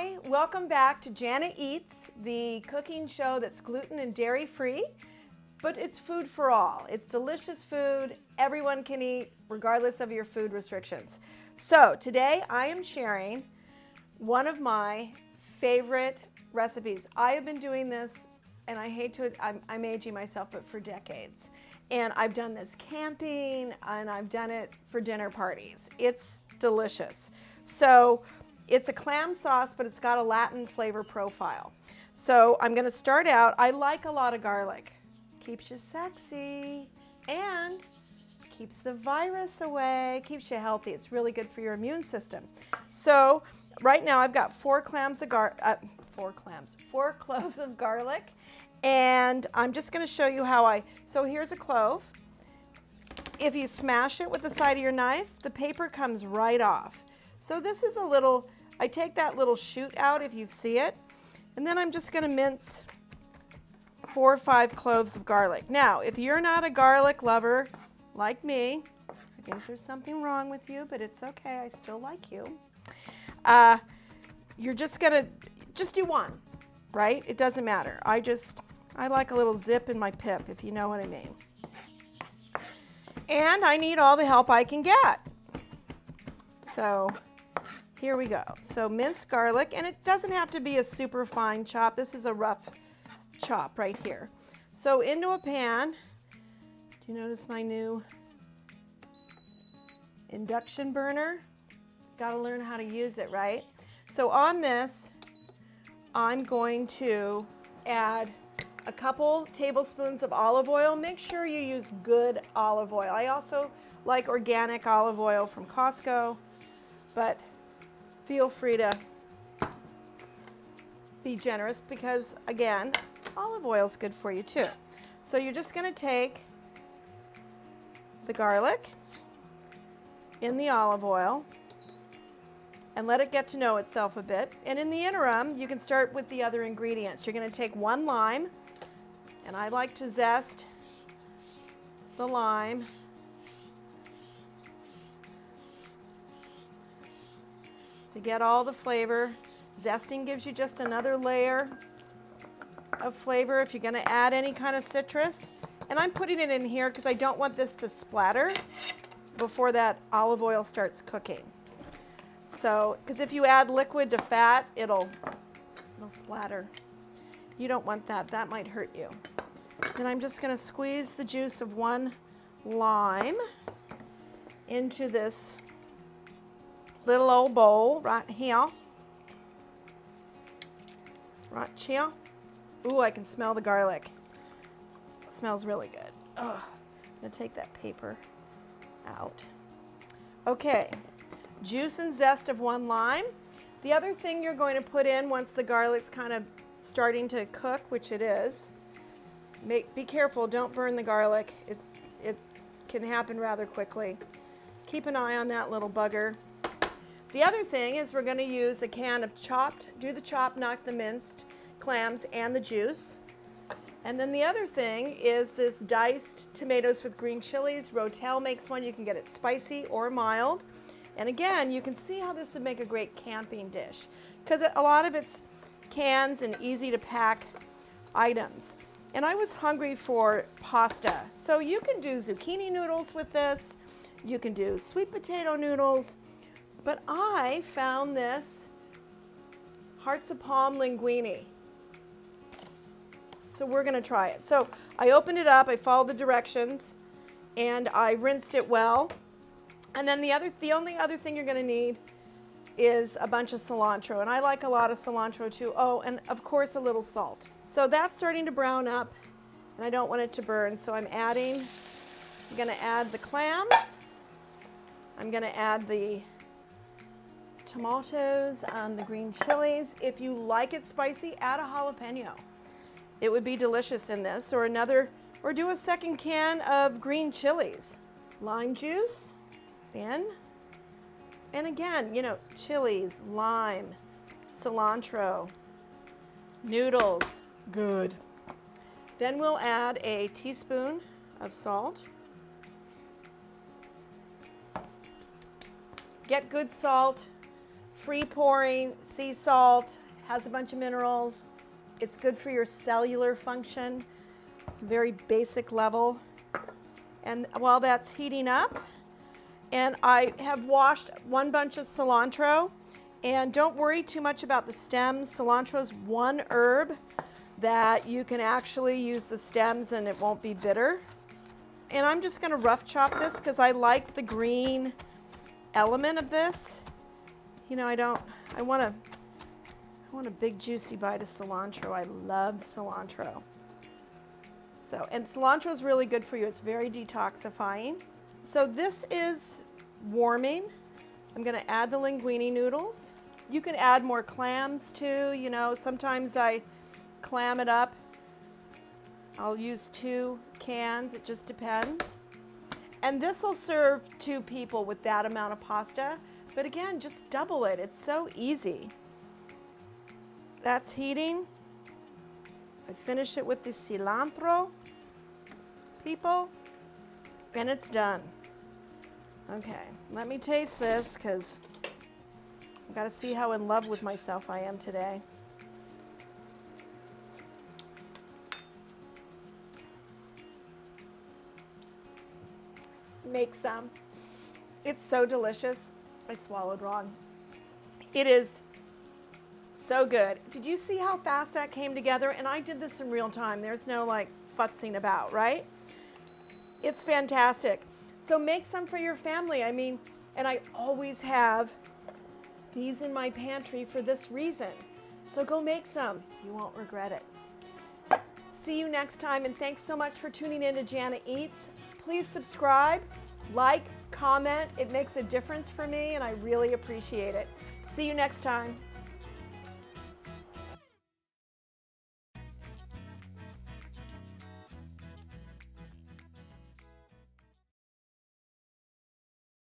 Hi, welcome back to Jana Eats, the cooking show that's gluten and dairy free, but it's food for all. It's delicious food everyone can eat regardless of your food restrictions. So today I am sharing one of my favorite recipes. I have been doing this, and I hate to, I'm aging myself, but for decades. And I've done this camping, and I've done it for dinner parties. It's delicious. So it's a clam sauce, but it's got a Latin flavor profile. So I'm gonna start out, I like a lot of garlic. Keeps you sexy and keeps the virus away, keeps you healthy. It's really good for your immune system. So right now I've got four cloves of garlic, and I'm just gonna show you how so here's a clove. If you smash it with the side of your knife, the paper comes right off. So this is a little, I take that little shoot out if you see it, and then I'm just gonna mince 4 or 5 cloves of garlic. Now, if you're not a garlic lover like me, I think there's something wrong with you, but it's okay, I still like you. You're just gonna, just do one, right? It doesn't matter. I like a little zip in my pip, if you know what I mean. And I need all the help I can get. So here we go. So minced garlic, and it doesn't have to be a super fine chop. This is a rough chop right here. So into a pan, do you notice my new induction burner? Got to learn how to use it, right? So on this, I'm going to add a couple tablespoons of olive oil. Make sure you use good olive oil. I also like organic olive oil from Costco, but feel free to be generous because, again, olive oil is good for you too. So you're just going to take the garlic in the olive oil and let it get to know itself a bit. And in the interim, you can start with the other ingredients. You're going to take 1 lime, and I like to zest the lime. To get all the flavor. Zesting gives you just another layer of flavor if you're going to add any kind of citrus. And I'm putting it in here because I don't want this to splatter before that olive oil starts cooking. So, because if you add liquid to fat, it'll splatter. You don't want that. That might hurt you. And I'm just going to squeeze the juice of 1 lime into this little old bowl right here. Right here. Ooh, I can smell the garlic. It smells really good. Oh, I'm going to take that paper out. Okay, juice and zest of 1 lime. The other thing you're going to put in once the garlic's kind of starting to cook, which it is, be careful, don't burn the garlic. It can happen rather quickly. Keep an eye on that little bugger. The other thing is we're going to use a can of do the chop, knock the minced clams and the juice. And then the other thing is this diced tomatoes with green chilies. Rotel makes one. You can get it spicy or mild. And again, you can see how this would make a great camping dish because a lot of it's cans and easy to pack items. And I was hungry for pasta. So you can do zucchini noodles with this. You can do sweet potato noodles. But I found this hearts of palm linguine. So we're going to try it. So I opened it up, I followed the directions, and I rinsed it well. And then the only other thing you're going to need is a bunch of cilantro. And I like a lot of cilantro too. Oh, and of course a little salt. So that's starting to brown up, and I don't want it to burn. So I'm going to add the clams. I'm going to add the tomatoes and the green chilies. If you like it spicy, add a jalapeno. It would be delicious in this, or do a second can of green chilies. Lime juice in, and again, you know, chilies, lime, cilantro, noodles, good. Then we'll add a teaspoon of salt. Get good salt free pouring, sea salt, has a bunch of minerals. It's good for your cellular function, very basic level. And while that's heating up, and I have washed one bunch of cilantro, and don't worry too much about the stems. Cilantro is one herb that you can actually use the stems and it won't be bitter. And I'm just gonna rough chop this because I like the green element of this. You know, I want a big juicy bite of cilantro. I love cilantro. So, and cilantro is really good for you. It's very detoxifying. So this is warming. I'm gonna add the linguine noodles. You can add more clams too. You know, sometimes I clam it up. I'll use 2 cans, it just depends. And this will serve 2 people with that amount of pasta. But again, just double it, it's so easy. That's heating. I finish it with the cilantro, people, and it's done. Okay, let me taste this because I've got to see how in love with myself I am today. Make some. It's so delicious. I swallowed wrong. It is so good. Did you see how fast that came together? And I did this in real time. There's no like futzing about, right? It's fantastic. So make some for your family. I mean, and I always have these in my pantry for this reason. So go make some. You won't regret it. See you next time, and thanks so much for tuning in to Jana Eats. Please subscribe, like, comment. It makes a difference for me, and I really appreciate it. See you next time.